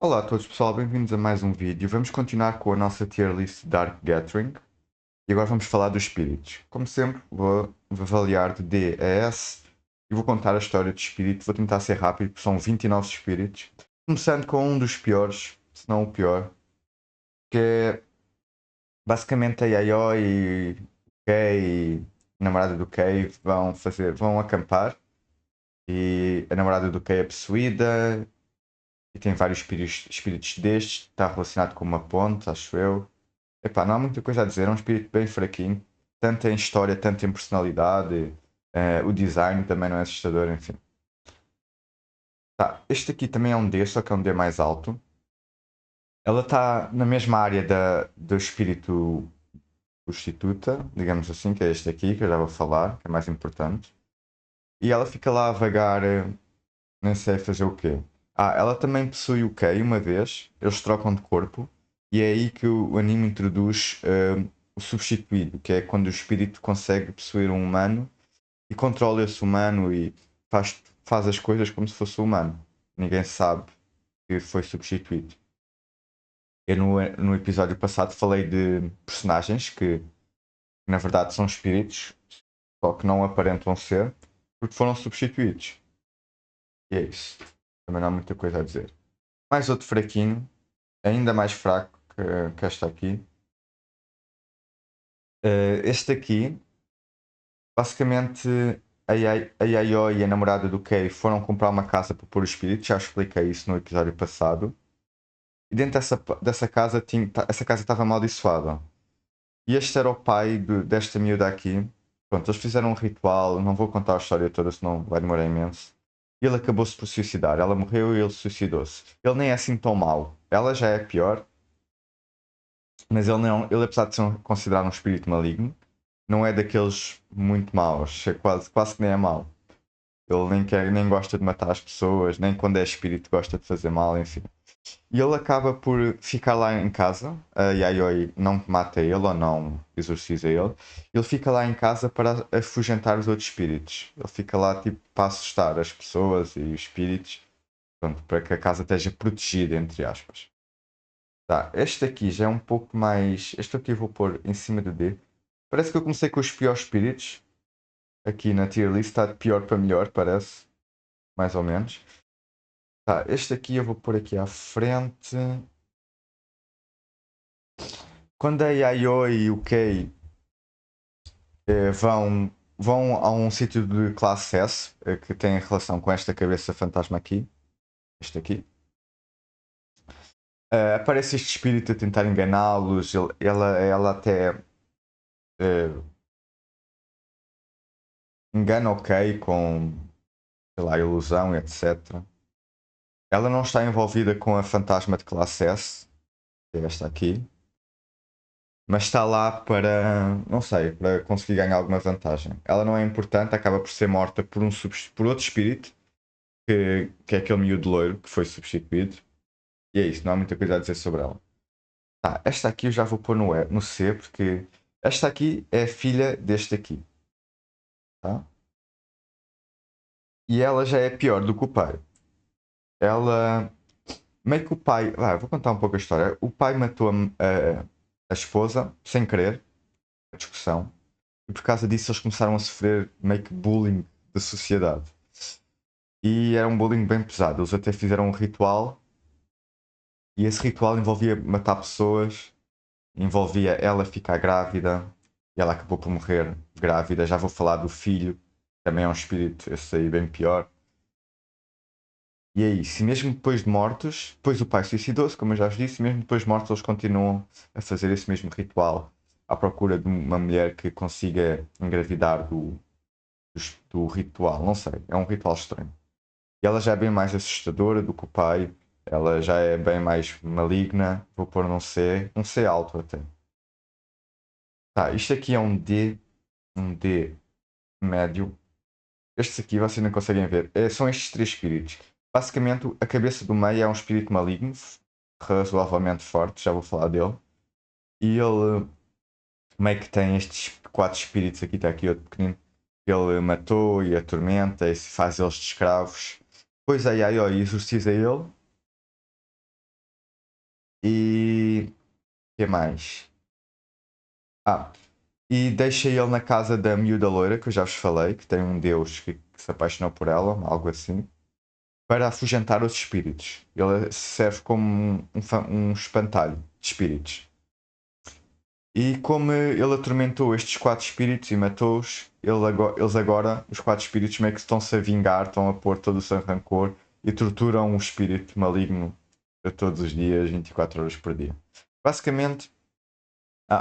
Olá a todos pessoal, bem-vindos a mais um vídeo. Vamos continuar com a nossa tier list Dark Gathering e agora vamos falar dos espíritos. Como sempre, vou avaliar de D a S e vou contar a história do espírito. Vou tentar ser rápido, porque são 29 espíritos. Começando com um dos piores, se não o pior, que é basicamente a Yayoi e o Kei, a namorada do Kei, vão acampar e a namorada do Kei é possuída. E tem vários espíritos destes, está relacionado com uma ponte, acho eu. Epá, não há muita coisa a dizer, é um espírito bem fraquinho, tanto em história, tanto em personalidade. O design também não é assustador, enfim. Tá, este aqui também é um D, só que é um D mais alto. Ela está na mesma área do espírito prostituta, digamos assim, que é este aqui, que eu já vou falar, que é mais importante. E ela fica lá a vagar, nem sei fazer o quê. Ela também possui o Kei uma vez, eles trocam de corpo, e é aí que o anime introduz o substituído, que é quando o espírito consegue possuir um humano e controla esse humano e faz as coisas como se fosse humano. Ninguém sabe que foi substituído. Eu no episódio passado falei de personagens que na verdade são espíritos, só que não aparentam ser, porque foram substituídos. E é isso. Também não há muita coisa a dizer. Mais outro fraquinho, ainda mais fraco que este aqui. Este aqui, basicamente, a Yayoi e a namorada do Kei foram comprar uma casa para pôr o espírito. Já expliquei isso no episódio passado. E dentro dessa casa, essa casa estava amaldiçoada. E este era o pai desta miúda aqui. Pronto, eles fizeram um ritual. Não vou contar a história toda, senão vai demorar imenso. E ele acabou-se por suicidar. Ela morreu e ele suicidou-se. Ele nem é assim tão mau. Ela já é pior. Mas ele não, ele apesar de ser considerado um espírito maligno, não é daqueles muito maus, é quase que nem é mau. Ele nem gosta de matar as pessoas, nem quando é espírito gosta de fazer mal, enfim. E ele acaba por ficar lá em casa, a Yayoi não mata ele ou não exorciza ele, ele fica lá em casa para afugentar os outros espíritos. Ele fica lá tipo para assustar as pessoas e os espíritos, pronto, para que a casa esteja protegida, entre aspas. Tá, este aqui já é um pouco mais. Este aqui eu vou pôr em cima do D. Parece que eu comecei com os piores espíritos. Aqui na tier list está de pior para melhor, parece. Mais ou menos. Tá, este aqui eu vou pôr aqui à frente. Quando a Yayoi e o Kei vão a um sítio de classe S, que tem relação com esta cabeça fantasma aqui. Este aqui. Aparece este espírito a tentar enganá-los. Ela até engana o Kei com, sei lá, ilusão, etc. Ela não está envolvida com a fantasma de classe S, que é esta aqui, mas está lá para, não sei, para conseguir ganhar alguma vantagem. Ela não é importante, acaba por ser morta por outro espírito, que é aquele miúdo loiro que foi substituído. E é isso, não há muita coisa a dizer sobre ela. Esta aqui eu já vou pôr no C, porque esta aqui é a filha deste aqui. Tá? E ela já é pior do que o pai. Ela. Meio que o pai. Vou contar um pouco a história. O pai matou a esposa sem querer, a discussão, e por causa disso eles começaram a sofrer meio que bullying da sociedade. E era um bullying bem pesado. Eles até fizeram um ritual, e esse ritual envolvia matar pessoas, envolvia ela ficar grávida, e ela acabou por morrer grávida. Já vou falar do filho, também é um espírito, esse aí bem pior. E é isso, e mesmo depois de mortos, depois o pai suicidou-se, como eu já vos disse, mesmo depois de mortos eles continuam a fazer esse mesmo ritual à procura de uma mulher que consiga engravidar do ritual. Não sei, é um ritual estranho. E ela já é bem mais assustadora do que o pai, ela já é bem mais maligna. Vou pôr um C alto até. Tá, isto aqui é um D médio. Estes aqui vocês não conseguem ver. São estes três espíritos. Basicamente, a cabeça do meio é um espírito maligno, razoavelmente forte, já vou falar dele. E ele meio que tem estes quatro espíritos aqui, está aqui outro pequenino, que ele matou e atormenta e faz eles de escravos. Depois a Yayoi exorciza ele E. O que mais? Ah, e deixa ele na casa da miúda loira, que eu já vos falei, que tem um deus que se apaixonou por ela, algo assim, para afugentar os espíritos. Ele serve como um espantalho de espíritos. E como ele atormentou estes quatro espíritos e matou-os, eles agora, os quatro espíritos, meio que estão-se a vingar, estão a pôr todo o seu rancor e torturam um espírito maligno a todos os dias, 24 horas por dia. Basicamente,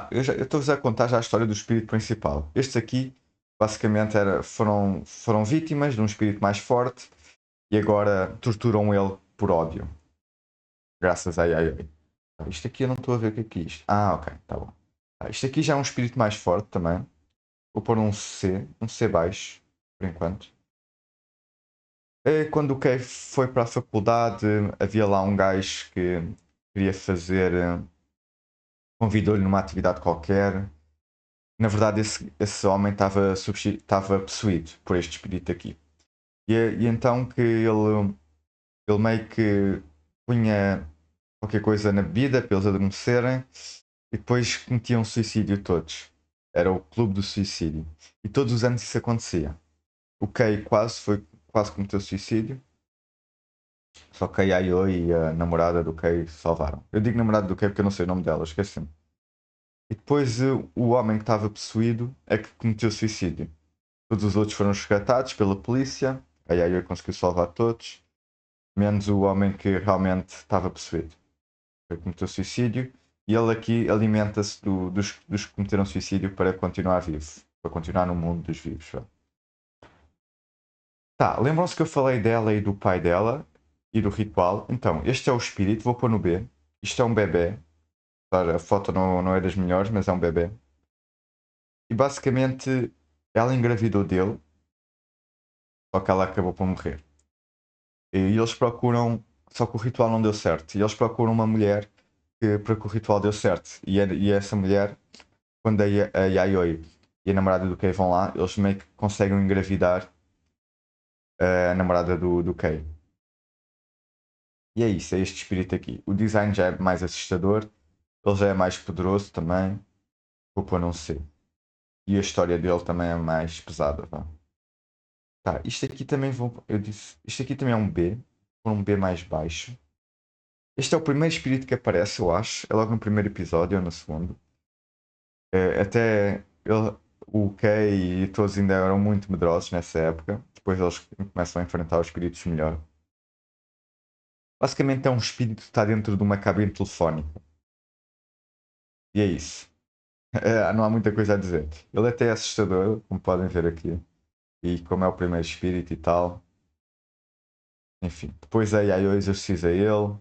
eu estou-vos a contar já a história do espírito principal. Estes aqui, basicamente, foram vítimas de um espírito mais forte e agora torturam ele por ódio. Graças a ai. Isto aqui eu não estou a ver o que é isto. Ah, ok, tá bom. Isto aqui já é um espírito mais forte também. Vou pôr um C baixo, por enquanto. Quando o Kay foi para a faculdade, havia lá um gajo que queria fazer. Convidou-lhe numa atividade qualquer. Na verdade, esse homem estava possuído por este espírito aqui. E então que ele meio que punha qualquer coisa na bebida para eles adormecerem e depois cometiam suicídio todos. Era o clube do suicídio. E todos os anos isso acontecia. O Kay quase cometeu suicídio. Só que a Yayoi e a namorada do Kay salvaram. Eu digo namorada do Kay porque eu não sei o nome dela, esqueci-me. E depois o homem que estava possuído é que cometeu suicídio. Todos os outros foram resgatados pela polícia. A Yayoi conseguiu salvar todos, menos o homem que realmente estava possuído. Foi que cometeu suicídio. E ele aqui alimenta-se dos que cometeram suicídio para continuar vivo. Para continuar no mundo dos vivos. Vá. Tá, lembram-se que eu falei dela e do pai dela e do ritual? Então, este é o espírito, vou pôr no B. Isto é um bebê. Claro, a foto não é das melhores, mas é um bebê. E basicamente ela engravidou dele, só que ela acabou por morrer. E eles procuram, só que o ritual não deu certo. E eles procuram uma mulher para que o ritual deu certo. E essa mulher, quando a Yayoi e a namorada do Kei vão lá, eles meio que conseguem engravidar a namorada do Kei. E é isso, é este espírito aqui. O design já é mais assustador, ele já é mais poderoso também. Vou pôr um C. E a história dele também é mais pesada, vá. Tá, isto aqui também eu disse, isto aqui também é um B, por um B mais baixo. Este é o primeiro espírito que aparece, eu acho. É logo no primeiro episódio ou no segundo. Até o Kay e todos ainda eram muito medrosos nessa época. Depois eles começam a enfrentar os espíritos melhor. Basicamente é um espírito que está dentro de uma cabine telefónica. E é isso. Não há muita coisa a dizer. Ele até é assustador, como podem ver aqui. E como é o primeiro espírito e tal. Enfim. Depois a Yayoi exorciza ele.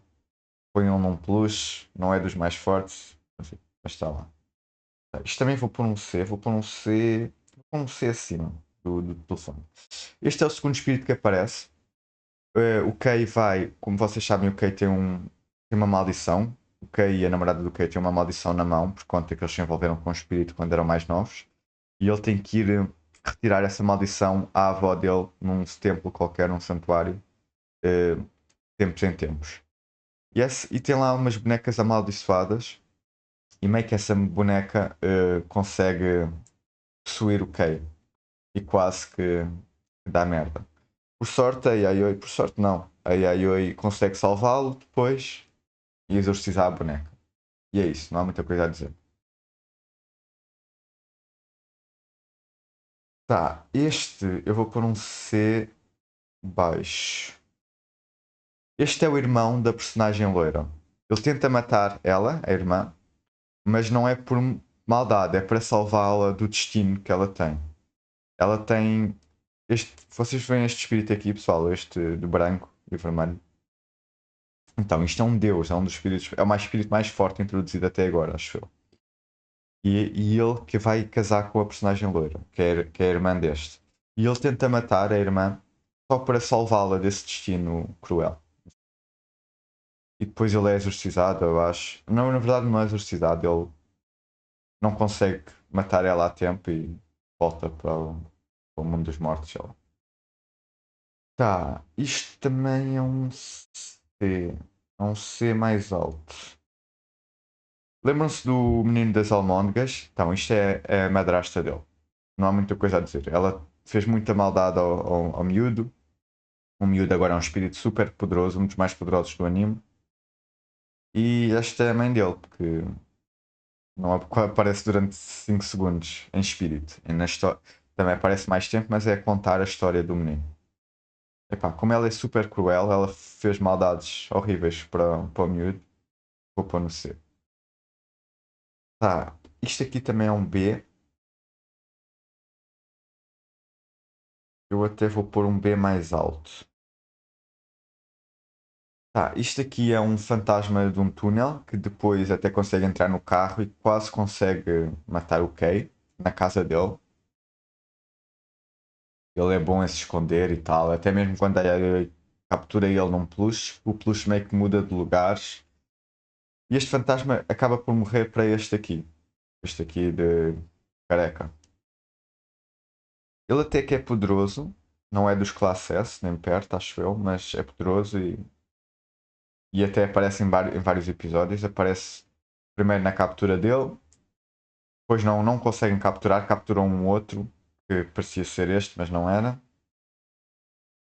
Põe-o num peluche. Não é dos mais fortes. Enfim, mas está lá. Isto também vou pôr um C. Vou pôr um C. Vou pôr um C acima do telefone. Este é o segundo espírito que aparece. O Kay vai. Como vocês sabem, o Kay tem uma maldição. O Kay e a namorada do Kay têm uma maldição na mão, por conta que eles se envolveram com o espírito quando eram mais novos. E ele tem que ir retirar essa maldição à avó dele num templo qualquer, num santuário, eh, tempos em tempos. E tem lá umas bonecas amaldiçoadas. E meio que essa boneca consegue possuir o Kay. E quase que dá merda. Por sorte, a Yayoi, por sorte não, a Yayoi consegue salvá-lo depois e exorcizar a boneca. E é isso, não há muita coisa a dizer. Tá, este eu vou pôr um C baixo. Este é o irmão da personagem loira. Ele tenta matar ela, a irmã, mas não é por maldade, é para salvá-la do destino que ela tem. Ela tem vocês veem este espírito aqui, pessoal, este de branco e vermelho. Então, isto é um deus, é um dos espíritos, é o mais espírito mais forte introduzido até agora, acho eu. E ele que vai casar com a personagem loira, que é a irmã deste. E ele tenta matar a irmã só para salvá-la desse destino cruel. E depois ele é exorcizado, eu acho. Não, na verdade não é exorcizado, ele não consegue matar ela a tempo e volta para o mundo dos mortos. Sei lá. Tá, isto também é um C. É um C mais alto. Lembram-se do menino das almôndegas? Então, isto é a madrasta dele. Não há muita coisa a dizer. Ela fez muita maldade ao miúdo. O miúdo agora é um espírito super poderoso, um dos mais poderosos do anime. E esta é a mãe dele, que não aparece durante 5 segundos em espírito. E na também aparece mais tempo, mas é contar a história do menino. Epá, como ela é super cruel, ela fez maldades horríveis para o miúdo. Vou pôr no C. Tá, isto aqui também é um B. Eu até vou pôr um B mais alto. Tá, isto aqui é um fantasma de um túnel que depois até consegue entrar no carro e quase consegue matar o Kay na casa dele. Ele é bom a se esconder e tal. Até mesmo quando a Yayoi captura ele num peluche, o peluche meio que muda de lugares. E este fantasma acaba por morrer para este aqui. Este aqui de careca. Ele até que é poderoso. Não é dos classe S, nem perto, acho eu, mas é poderoso e até aparece em vários episódios. Aparece primeiro na captura dele, depois não conseguem capturar, capturam um outro que parecia ser este, mas não era.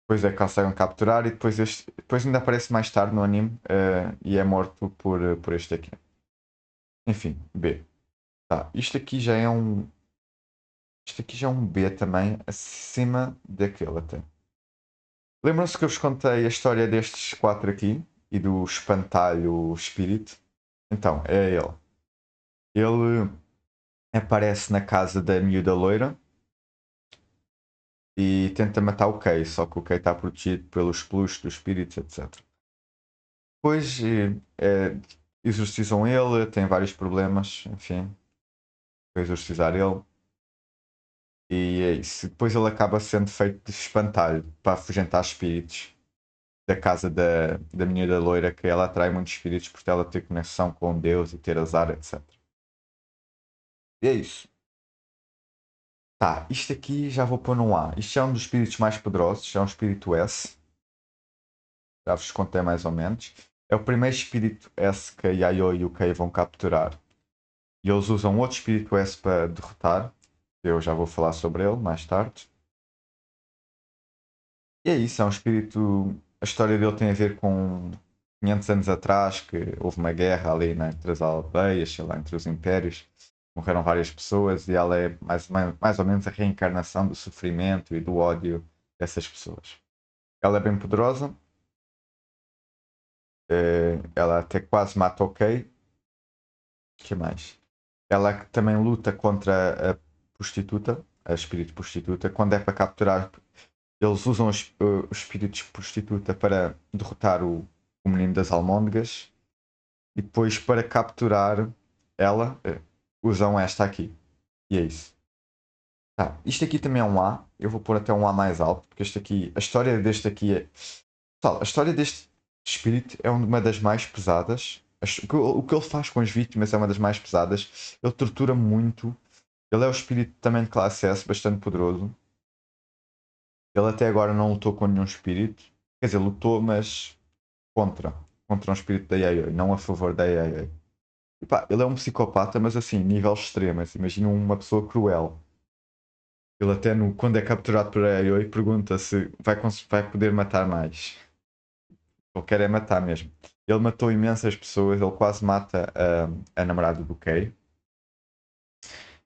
Depois é que conseguem capturar e depois depois ainda aparece mais tarde no anime e é morto por este aqui. Enfim, B. Tá, isto aqui já é um B também, acima daquele até. Lembram-se que eu vos contei a história destes quatro aqui e do espantalho espírito? Então, é ele. Ele aparece na casa da miúda loira e tenta matar o Kay, só que o Kay está protegido pelos peluches dos espíritos, etc. Depois exorcizam ele, tem vários problemas, enfim, para exorcizar ele. E é isso. Depois ele acaba sendo feito de espantalho para afugentar espíritos da casa da menina loira, que ela atrai muitos espíritos por ela ter conexão com Deus e ter azar, etc. E é isso. Tá, isto aqui já vou pôr no A. Isto é um dos espíritos mais poderosos, é um espírito S. Já vos contei mais ou menos. É o primeiro espírito S que a Yayoi e o Kei vão capturar. E eles usam outro espírito S para derrotar. Eu já vou falar sobre ele mais tarde. E é isso, é um espírito. A história dele tem a ver com 500 anos atrás, que houve uma guerra ali, né, entre as aldeias, sei lá, entre os impérios. Morreram várias pessoas e ela é mais ou menos a reencarnação do sofrimento e do ódio dessas pessoas. Ela é bem poderosa, ela até quase mata o Kei. O que mais? Ela também luta contra a prostituta, a espírito prostituta, quando é para capturar. Eles usam os espíritos prostituta para derrotar o menino das almôndegas e depois para capturar ela usam esta aqui. E é isso. Tá, isto aqui também é um A. Eu vou pôr até um A mais alto, porque este aqui, a história deste aqui é. Pessoal, a história deste espírito é uma das mais pesadas. O que ele faz com as vítimas é uma das mais pesadas. Ele tortura muito. Ele é o espírito também de classe S, bastante poderoso. Ele até agora não lutou com nenhum espírito. Quer dizer, lutou, mas contra. Contra um espírito da Yayoi, não a favor da Yayoi. E pá, ele é um psicopata, mas assim, nível extremo. Assim, imagina uma pessoa cruel. Ele até quando é capturado por Yayoi pergunta se vai poder matar mais. Ele quer é matar mesmo. Ele matou imensas pessoas, ele quase mata a namorada do Kay.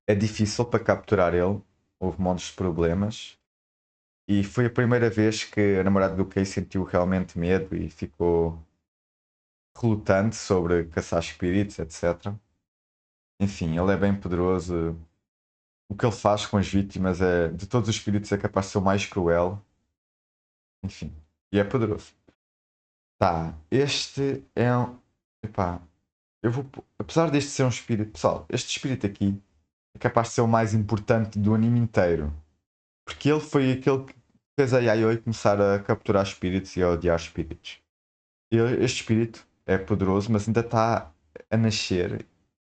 É difícil para capturar ele, houve montes de problemas. E foi a primeira vez que a namorada do Kay sentiu realmente medo e ficou relutante sobre caçar espíritos, etc. Enfim, ele é bem poderoso. O que ele faz com as vítimas é, de todos os espíritos, é capaz de ser o mais cruel. Enfim, e é poderoso. Tá, este é um. Epá, apesar deste ser um espírito, pessoal, este espírito aqui é capaz de ser o mais importante do anime inteiro. Porque ele foi aquele que fez a Yayoi começar a capturar espíritos e a odiar espíritos. Este espírito é poderoso, mas ainda está a nascer.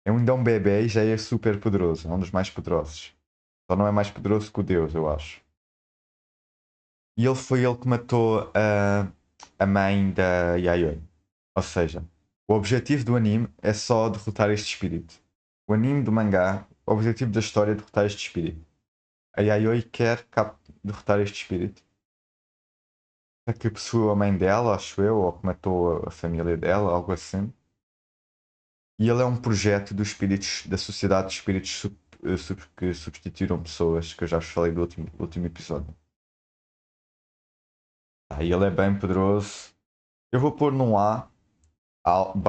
Ainda é um bebê e já é super poderoso. É um dos mais poderosos. Só não é mais poderoso que o Deus, eu acho. E ele foi ele que matou a mãe da Yayoi. Ou seja, O objetivo do anime é só derrotar este espírito. O anime do mangá, o objetivo da história é derrotar este espírito. A Yayoi quer derrotar este espírito. A que possuiu a mãe dela, acho eu, ou que matou a família dela, algo assim. E ele é um projeto dos espíritos, da sociedade de espíritos que substituíram pessoas, que eu já vos falei do último episódio. E ele é bem poderoso. Eu vou pôr num A,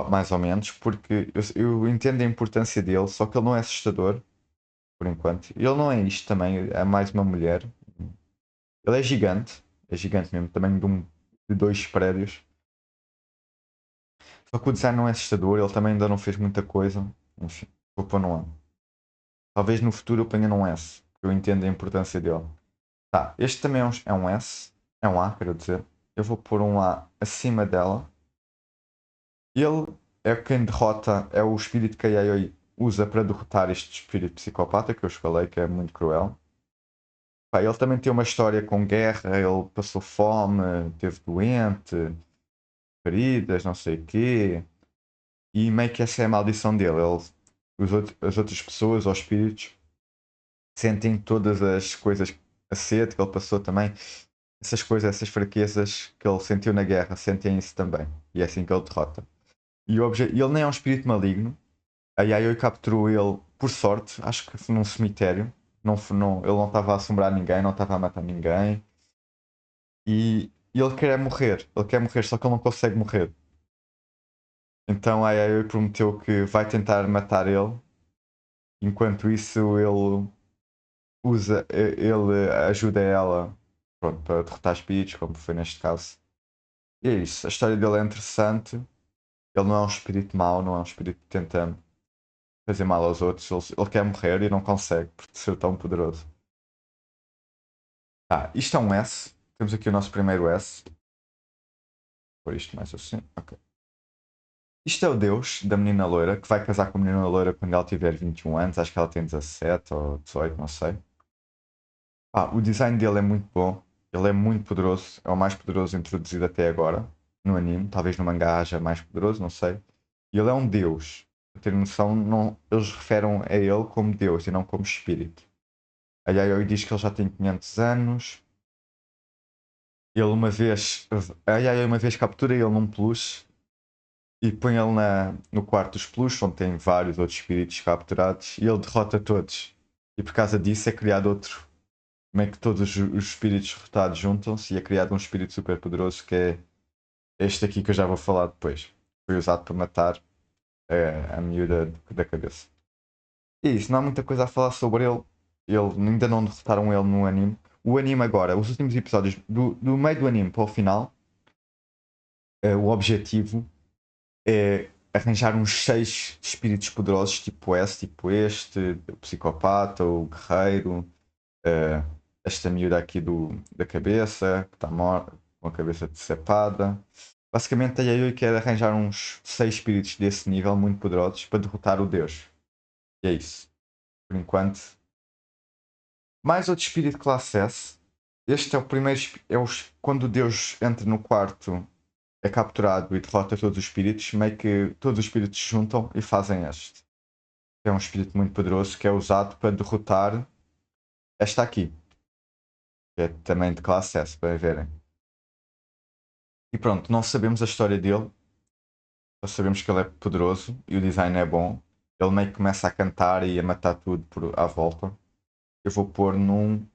mais ou menos, porque eu entendo a importância dele, só que ele não é assustador, por enquanto. Ele não é isto também, é mais uma mulher. Ele é gigante mesmo, tamanho de dois prédios. Só que o design não é assustador, ele também ainda não fez muita coisa. Enfim, vou pôr num A. Talvez no futuro eu ponha num S, porque eu entendo a importância dele. Tá, este também é um S, é um A, quero dizer. Eu vou pôr um A acima dela. Ele é quem derrota, é o espírito que a Yayoi usa para derrotar este espírito psicopata que eu falei, que é muito cruel. Pá, ele também tem uma história com guerra, ele passou fome, esteve doente, feridas, não sei o quê. E meio que essa é a maldição dele. As outras pessoas ou espíritos sentem todas as coisas, a sede que ele passou também, essas coisas, essas fraquezas que ele sentiu na guerra, sentem isso também. E é assim que ele derrota. E ele nem é um espírito maligno. A Yayoi capturou ele, por sorte, acho que foi num cemitério. Ele não estava a assombrar ninguém, não estava a matar ninguém. E ele quer morrer. Ele quer morrer, só que ele não consegue morrer. Então a Yayoi prometeu que vai tentar matar ele. Enquanto isso, ele ajuda ela, pronto, para derrotar espíritos, como foi neste caso. E é isso. A história dele é interessante. Ele não é um espírito mau, não é um espírito que tenta fazer mal aos outros. Ele quer morrer e não consegue por ser tão poderoso. Isto é um S. Temos aqui o nosso primeiro S. Por isto mais assim. Ok. Isto é o Deus da menina loira que vai casar com a menina loira quando ela tiver 21 anos. Acho que ela tem 17 ou 18, não sei. O design dele é muito bom. Ele é muito poderoso. É o mais poderoso introduzido até agora no anime. Talvez no mangá haja mais poderoso, não sei. E ele é um deus. Para ter noção, não, eles referem a ele como deus e não como espírito. A Yayoi diz que ele já tem 500 anos. Ele uma vez, a Yayoi uma vez captura ele num peluche e põe ele no quarto dos peluches, onde tem vários outros espíritos capturados, e ele derrota todos. E por causa disso é criado outro. Meio que todos os espíritos derrotados juntam-se e é criado um espírito super poderoso que é este aqui que eu já vou falar depois. Foi usado para matar a miúda da cabeça. E isso, não há muita coisa a falar sobre ele. Ainda não derrotaram ele no anime. O anime agora, os últimos episódios, do meio do anime para o final, o objetivo é arranjar uns 6 espíritos poderosos, tipo esse, tipo este, o psicopata, o guerreiro, eh, esta miúda aqui da cabeça, que está morta, com a cabeça decepada. Basicamente, a Yayoi quer arranjar uns 6 espíritos desse nível, muito poderosos, para derrotar o Deus. E é isso. Por enquanto. Mais outro espírito classe S. Este é o primeiro. Quando o Deus entra no quarto, é capturado e derrota todos os espíritos, meio que todos os espíritos se juntam e fazem este. É um espírito muito poderoso que é usado para derrotar esta aqui, que é também de classe S, para verem. E pronto, não sabemos a história dele, só sabemos que ele é poderoso e o design é bom. Ele meio que começa a cantar e a matar tudo à volta. Eu vou pôr num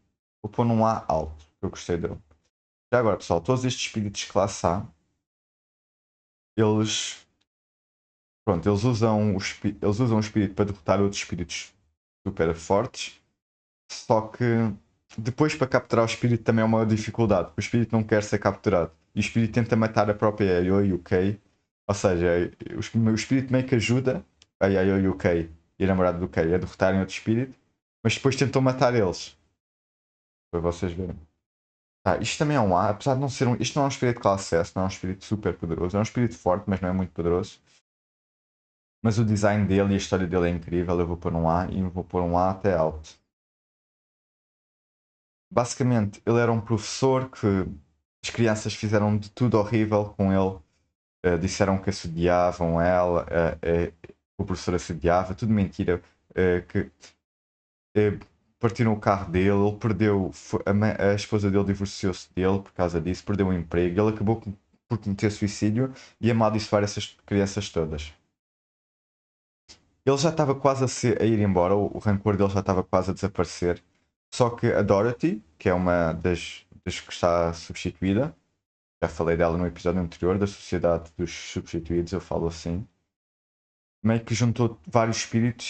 A alto, que eu gostei dele. Já agora, pessoal, todos estes espíritos classe A, eles, pronto, eles usam o espírito para derrotar outros espíritos super fortes. Só que depois para capturar o espírito também é uma dificuldade, porque o espírito não quer ser capturado. E o espírito tenta matar a própria Yayoi e o Kei. Ou seja, o espírito meio que ajuda a Yayoi e o Kei e a namorada do Kei a derrotarem outro espírito, mas depois tentam matar eles. Para vocês verem. Isto também é um A, apesar de não ser um. Isto não é um espírito classe S, não é um espírito super poderoso. É um espírito forte, mas não é muito poderoso. Mas o design dele e a história dele é incrível. Eu vou pôr um A e vou pôr um A até alto. Basicamente, ele era um professor que as crianças fizeram de tudo horrível com ele. Disseram que assediavam ela, o professor assediava, tudo mentira. Que eh, partiram o carro dele, ele perdeu, a esposa dele divorciou-se dele por causa disso, perdeu o emprego, ele acabou por cometer suicídio e amaldiçoar essas crianças todas. Ele já estava quase a ir embora, o rancor dele já estava quase a desaparecer. Só que a Dorothy, que é uma das que está substituída, já falei dela no episódio anterior, da Sociedade dos Substituídos, eu falo assim, meio que juntou vários espíritos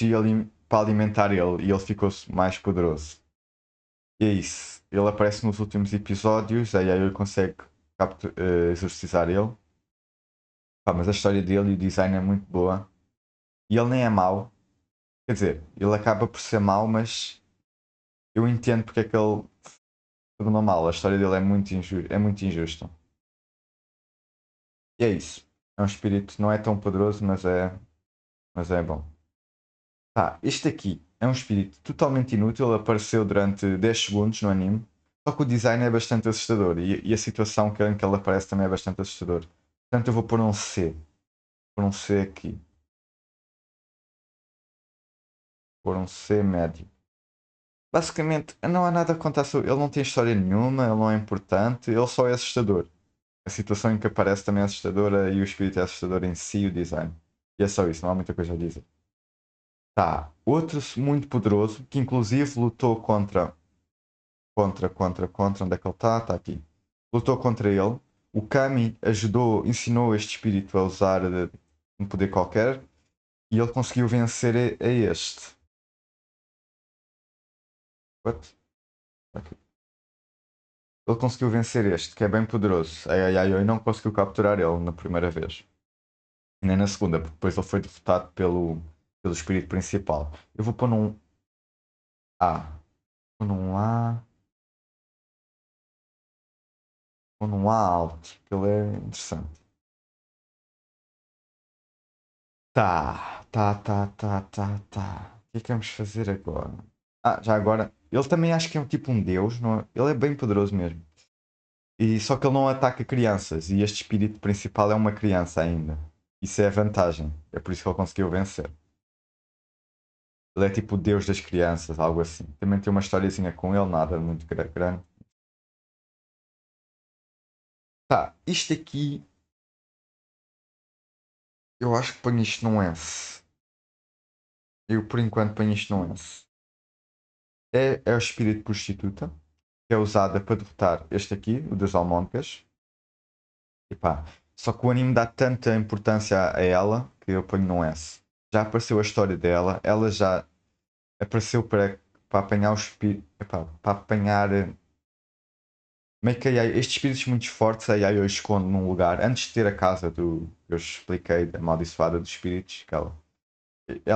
para alimentar ele e ele ficou mais poderoso. E é isso. Ele aparece nos últimos episódios, aí ele consegue exorcizar ele. Pá, mas a história dele e o design é muito boa. E ele nem é mau. Quer dizer, ele acaba por ser mau, mas eu entendo porque é que ele se tornou mau. A história dele é muito injusta. E é isso. É um espírito, não é tão poderoso, mas é bom. Tá, este aqui é um espírito totalmente inútil. Ele apareceu durante 10 segundos no anime. Só que o design é bastante assustador. E a situação em que ele aparece também é bastante assustador. Portanto, eu vou pôr um C. Pôr um C aqui. Pôr um C médio. Basicamente, não há nada a contar sobre. Ele não tem história nenhuma, ele não é importante, ele só é assustador. A situação em que aparece também é assustadora e o espírito é assustador em si, o design. E é só isso, não há muita coisa a dizer. Tá, outro muito poderoso que inclusive lutou contra. Onde é que ele está? Está aqui. Lutou contra ele. O Kami ajudou, ensinou este espírito a usar um poder qualquer e ele conseguiu vencer a este. What? Aqui. Ele conseguiu vencer este, que é bem poderoso. A Yayoi não conseguiu capturar ele na primeira vez. E nem na segunda, porque depois ele foi derrotado pelo espírito principal. Eu vou pôr num A. Pôr num A. Pôr num A alto, que ele é interessante. Tá. O que é que vamos fazer agora? Já agora, ele também acho que é um tipo um deus, não é? Ele é bem poderoso mesmo. E só que ele não ataca crianças, e este espírito principal é uma criança ainda. Isso é a vantagem. É por isso que ele conseguiu vencer. Ele é tipo o deus das crianças, algo assim. Também tem uma historiazinha com ele, nada muito grande. Tá, isto aqui, eu acho que ponho isto num S. Eu por enquanto ponho isto num S. É o espírito prostituta, que é usada para derrotar este aqui, o das almôndegas. E pá, só que o anime dá tanta importância a ela que eu ponho num S. Já apareceu a história dela, ela já apareceu para apanhar os espíritos, para apanhar meio que estes espíritos muito fortes a Yayoi esconde num lugar antes de ter a casa do que eu expliquei, da amaldiçoada dos espíritos, que ela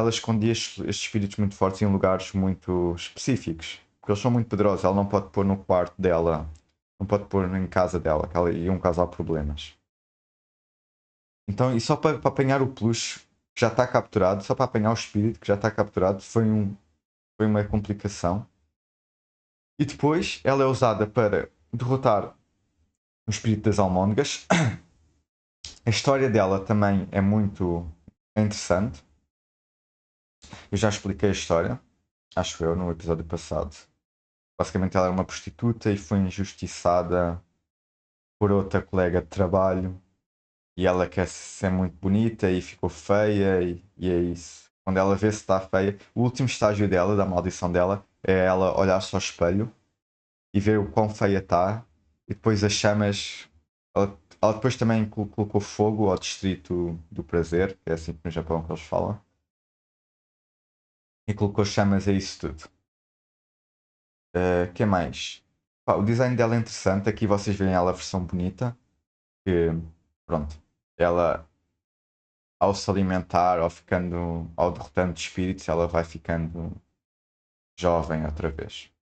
escondia estes espíritos muito fortes em lugares muito específicos, porque eles são muito poderosos, ela não pode pôr no quarto dela, não pode pôr em casa dela, que ela iam causar problemas. Então, e só para apanhar o peluche que já está capturado, só para apanhar o espírito que já está capturado, foi uma complicação. E depois ela é usada para derrotar o espírito das almôndegas. A história dela também é muito interessante. Eu já expliquei a história, acho eu, no episódio passado. Basicamente, ela era uma prostituta e foi injustiçada por outra colega de trabalho. E ela quer ser muito bonita e ficou feia, e é isso. Quando ela vê se está feia, o último estágio dela, da maldição dela, é ela olhar-se ao espelho e ver o quão feia está. E depois as chamas. Ela depois também colocou fogo ao distrito do prazer, que é assim que no Japão que eles falam. E colocou chamas a isso tudo. Que mais? Pá, o design dela é interessante. Aqui vocês veem ela a versão bonita. Que, pronto, ela ao se alimentar, ao derrotando espíritos, ela vai ficando jovem outra vez.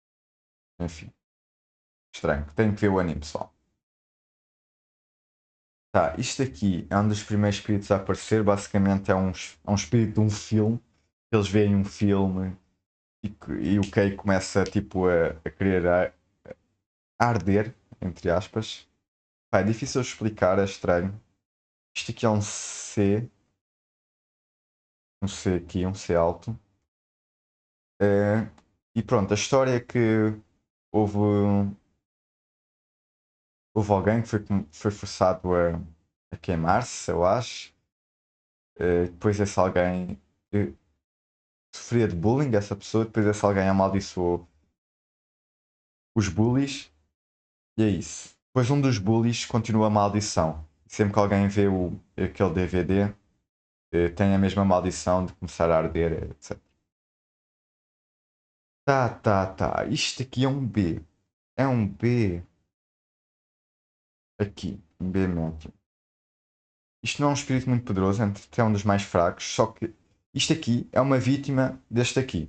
Enfim, estranho. Tenho que ver o anime, pessoal. Tá, isto aqui é um dos primeiros espíritos a aparecer. Basicamente é um espírito de um filme. Eles veem um filme e o Kei começa tipo a querer a arder, entre aspas. Pá, é difícil de explicar, é estranho. Isto aqui é um C. Um C aqui, um C alto. Eh, e pronto, a história é que houve, houve alguém que foi forçado a queimar-se, eu acho. Depois esse alguém sofria de bullying, essa pessoa. Depois esse alguém amaldiçoou os bullies. E é isso. Depois um dos bullies continua a maldição. Sempre que alguém vê aquele DVD, tem a mesma maldição de começar a arder, etc. Tá, tá, tá. Isto aqui é um B. É um B. Aqui. Um B médio. Isto não é um espírito muito poderoso, é um dos mais fracos. Só que isto aqui é uma vítima deste aqui.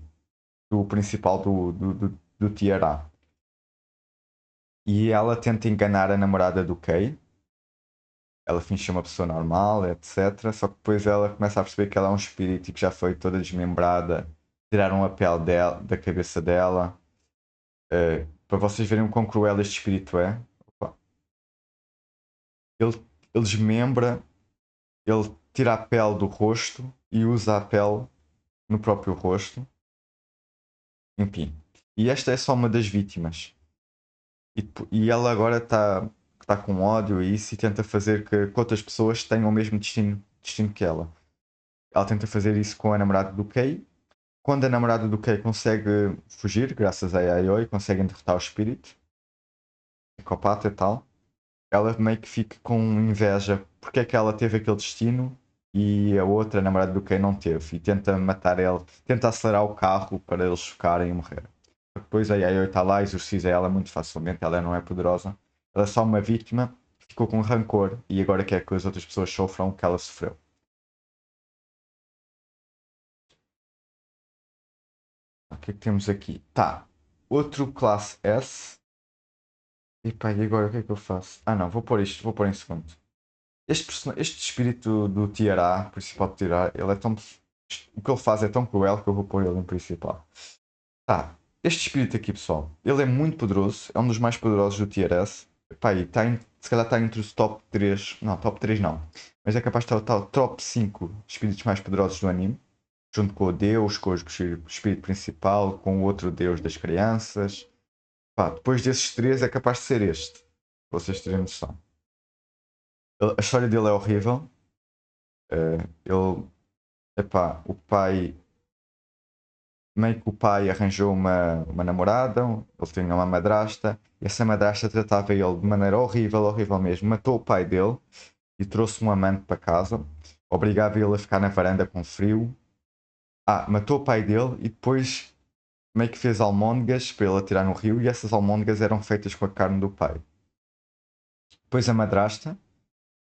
Do principal do Tier A. E ela tenta enganar a namorada do Kay. Ela finge ser uma pessoa normal, etc. Só que depois ela começa a perceber que ela é um espírito e que já foi toda desmembrada. Tiraram a pele dela, da cabeça dela. Para vocês verem o quão cruel este espírito é. Opa. Ele desmembra, ele tira a pele do rosto e usa a pele no próprio rosto. Enfim. E esta é só uma das vítimas. E ela agora está com ódio e isso e tenta fazer que outras pessoas tenham o mesmo destino que ela. Ela tenta fazer isso com a namorada do Kay. Quando a namorada do Kay consegue fugir, graças a Yayoi, conseguem derrotar o espírito, psicopata e tal, ela meio que fica com inveja porque é que ela teve aquele destino e a outra a namorada do Kay não teve. E tenta matar ele, tenta acelerar o carro para eles chocarem e morrer. Depois a Yayoi está lá, exorciza ela muito facilmente, ela não é poderosa. Ela é só uma vítima, ficou com rancor e agora quer que as outras pessoas sofram o que ela sofreu. O que é que temos aqui? Tá. Outro classe S. E pá, e agora o que é que eu faço? Ah não, vou pôr em segundo. Este espírito do Tier A, principal do Tier A, ele é tão. O que ele faz é tão cruel que eu vou pôr ele em principal. Tá. Este espírito aqui, pessoal, ele é muito poderoso, é um dos mais poderosos do Tier S. Pá, e se calhar está entre os top 3. Não, top 3 não. Mas é capaz de estar o top 5 espíritos mais poderosos do anime. Junto com o Deus, com o espírito principal, com o outro Deus das crianças. Pá, depois desses três é capaz de ser este. Pra vocês terem noção. A história dele é horrível. Ele, epá, o pai, meio que o pai arranjou uma namorada, ele tinha uma madrasta, e essa madrasta tratava ele de maneira horrível, horrível mesmo. Matou o pai dele e trouxe um amante para casa, obrigava ele a ficar na varanda com frio. Matou o pai dele e depois meio que fez almôndegas para ele atirar no rio, e essas almôndegas eram feitas com a carne do pai. Depois a madrasta,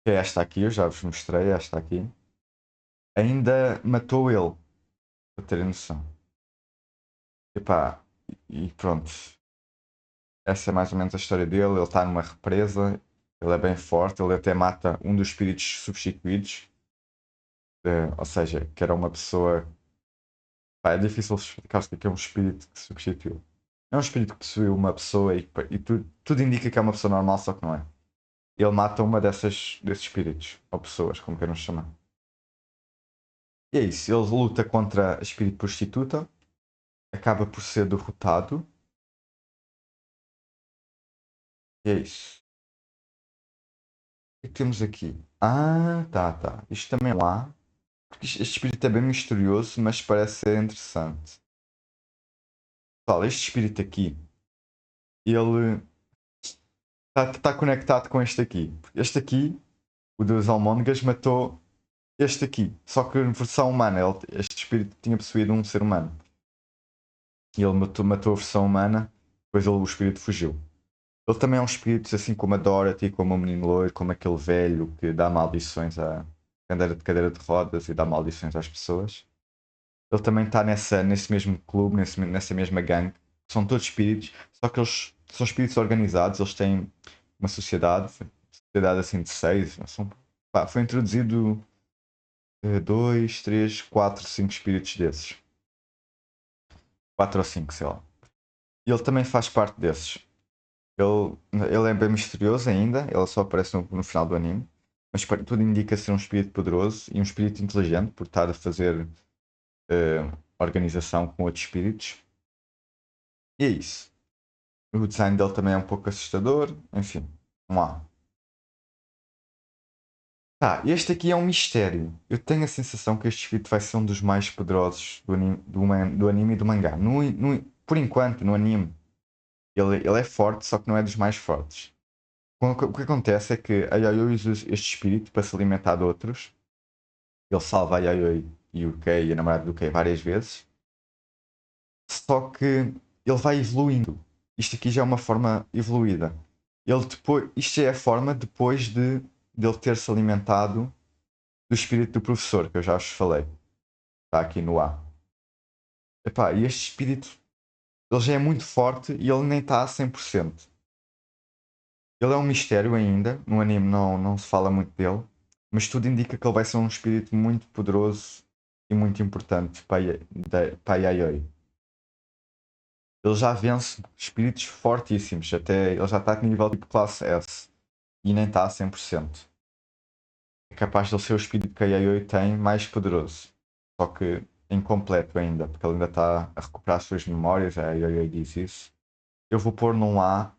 que é esta aqui, eu já vos mostrei, esta aqui, ainda matou ele, para terem noção. Epá, e pronto. Essa é mais ou menos a história dele. Ele está numa represa, ele é bem forte, ele até mata um dos espíritos substituídos. Ou seja, que era uma pessoa. Pá, é difícil explicar o que é um espírito que substituiu. É um espírito que possuiu uma pessoa e tudo indica que é uma pessoa normal, só que não é. Ele mata uma desses espíritos, ou pessoas, como queiram chamar. E é isso, ele luta contra a espírito prostituta, acaba por ser derrotado. E é isso. O que é que temos aqui? Tá, tá. Isto também lá. Porque este espírito é bem misterioso, mas parece ser interessante. Pessoal, este espírito aqui, ele está conectado com este aqui. Este aqui, o dos almôndegas, matou este aqui. Só que em versão humana. Este espírito tinha possuído um ser humano. E ele matou a versão humana, depois o espírito fugiu. Ele também é um espírito assim como a Dorothy, como o menino loiro, como aquele velho que dá maldições à cadeira de rodas e dá maldições às pessoas. Ele também está nesse mesmo clube, nessa mesma gangue. São todos espíritos, só que eles são espíritos organizados, eles têm uma sociedade assim de seis. Foi introduzido dois, três, quatro, cinco espíritos desses. Quatro ou cinco, sei lá. E ele também faz parte desses. Ele é bem misterioso ainda, ele só aparece no final do anime. mas tudo indica ser um espírito poderoso e um espírito inteligente por estar a fazer eh, organização com outros espíritos. E é isso. O design dele também é um pouco assustador. Enfim, vamos lá. Tá, este aqui é um mistério. Eu tenho a sensação que este espírito vai ser um dos mais poderosos do anime e do mangá. Por enquanto, no anime, ele é forte, só que não é dos mais fortes. O que acontece é que a Yayoi usa este espírito para se alimentar de outros. Ele salva a Yayoi e o Kei e a namorada do Kei várias vezes. Só que ele vai evoluindo. Isto aqui já é uma forma evoluída. Isto já é a forma depois ele ter se alimentado do espírito do professor, que eu já vos falei. Está aqui no A. Epá, e este espírito, ele já é muito forte e ele nem está a 100%. Ele é um mistério ainda, no anime não se fala muito dele, mas tudo indica que ele vai ser um espírito muito poderoso e muito importante para a Yayoi. Ele já vence espíritos fortíssimos, até ele já está a nível tipo classe S e nem está a 100%. É capaz de ele ser o espírito que a Yayoi tem mais poderoso, só que incompleto ainda, porque ele ainda está a recuperar as suas memórias, a Yayoi diz isso. Eu vou pôr num A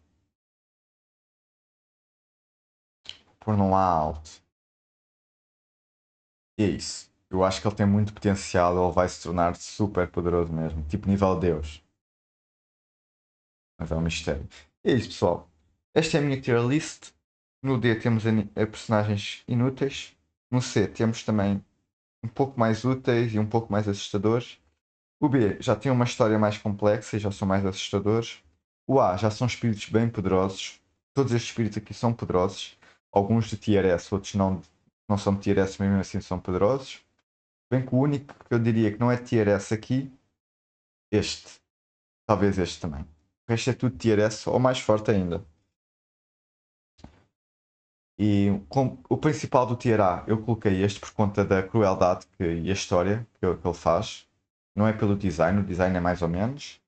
alto. E é isso. Eu acho que ele tem muito potencial, ele vai se tornar super poderoso mesmo, tipo nível Deus. Mas é um mistério. E é isso, pessoal. Esta é a minha tier list. No D temos personagens inúteis. No C temos também um pouco mais úteis e um pouco mais assustadores. O B já tem uma história mais complexa e já são mais assustadores. O A já são espíritos bem poderosos. Todos estes espíritos aqui são poderosos. Alguns de Tier S, outros não são de Tier S, mas mesmo assim são poderosos. Bem que o único que eu diria que não é Tier S aqui, este. Talvez este também. O resto é tudo Tier S ou mais forte ainda. E o principal do Tier A, eu coloquei este por conta da crueldade e a história que ele faz. Não é pelo design, o design é mais ou menos.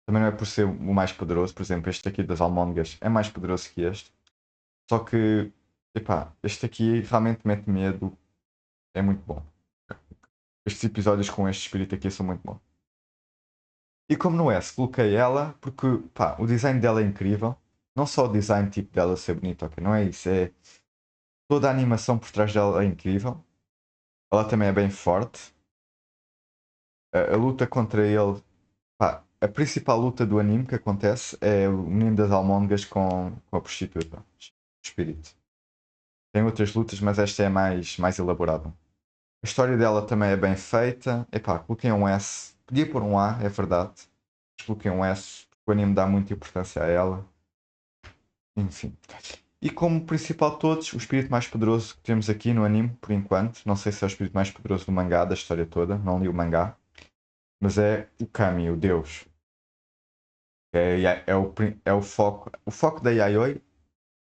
Também não é por ser o mais poderoso. Por exemplo, este aqui das almôndegas é mais poderoso que este. Só que, epá, este aqui realmente mete medo. É muito bom. Estes episódios com este espírito aqui são muito bons. E como no S, coloquei ela porque, pá, o design dela é incrível. Não só o design tipo dela ser bonito, ok? Não é isso. É toda a animação por trás dela é incrível. Ela também é bem forte. A luta contra ele, pá, a principal luta do anime que acontece é o menino das almôndegas com a prostituta, o espírito. Tem outras lutas, mas esta é mais elaborada. A história dela também é bem feita. Epá, coloquei um S. Podia pôr um A, é verdade. Mas coloquei um S porque o anime dá muita importância a ela. Enfim. E como principal de todos, o espírito mais poderoso que temos aqui no anime, por enquanto. Não sei se é o espírito mais poderoso do mangá, da história toda. Não li o mangá. Mas é o Kami, o Deus. É o foco. O foco da Yayoi.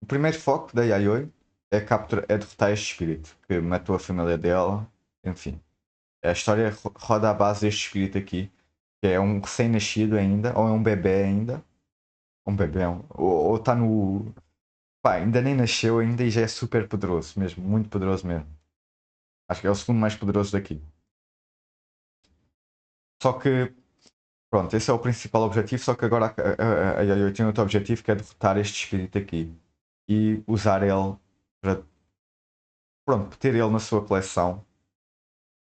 O primeiro foco da Yayoi é derrotar este espírito que matou a família dela. Enfim. A história roda à base deste espírito aqui, que é um recém-nascido ainda, ou é um bebê ainda. Um bebê, ou está no. Pá, ainda nem nasceu ainda e já é super poderoso mesmo, muito poderoso mesmo. Acho que é o segundo mais poderoso daqui. Só que, pronto, esse é o principal objetivo, só que agora a Yayoi tem outro objetivo que é derrotar este espírito aqui. E usar ele para, pronto, ter ele na sua coleção,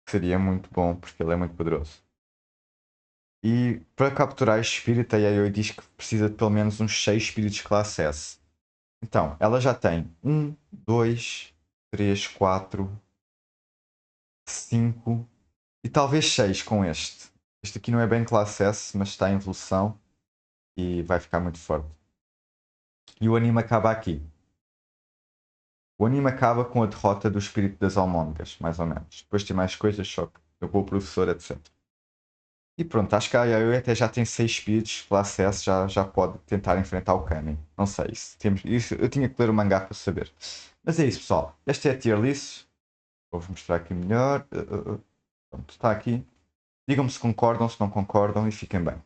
que seria muito bom, porque ele é muito poderoso. E para capturar este espírito, a Yayoi diz que precisa de pelo menos uns 6 espíritos classe S. Então, ela já tem 5 e talvez 6 com este. Este aqui não é bem classe S, mas está em evolução e vai ficar muito forte. E o anime acaba aqui. O anime acaba com a derrota do espírito das almôndegas, mais ou menos. Depois tem mais coisas, só que eu vou o professor, etc. E pronto, acho que a Yayoi até já tem 6 speeds, classe S já pode tentar enfrentar o Kami. Não sei, isso eu tinha que ler o mangá para saber. Mas é isso, pessoal. Esta é a tier list. Vou-vos mostrar aqui melhor. Pronto, está aqui. Digam-me se concordam, se não concordam e fiquem bem.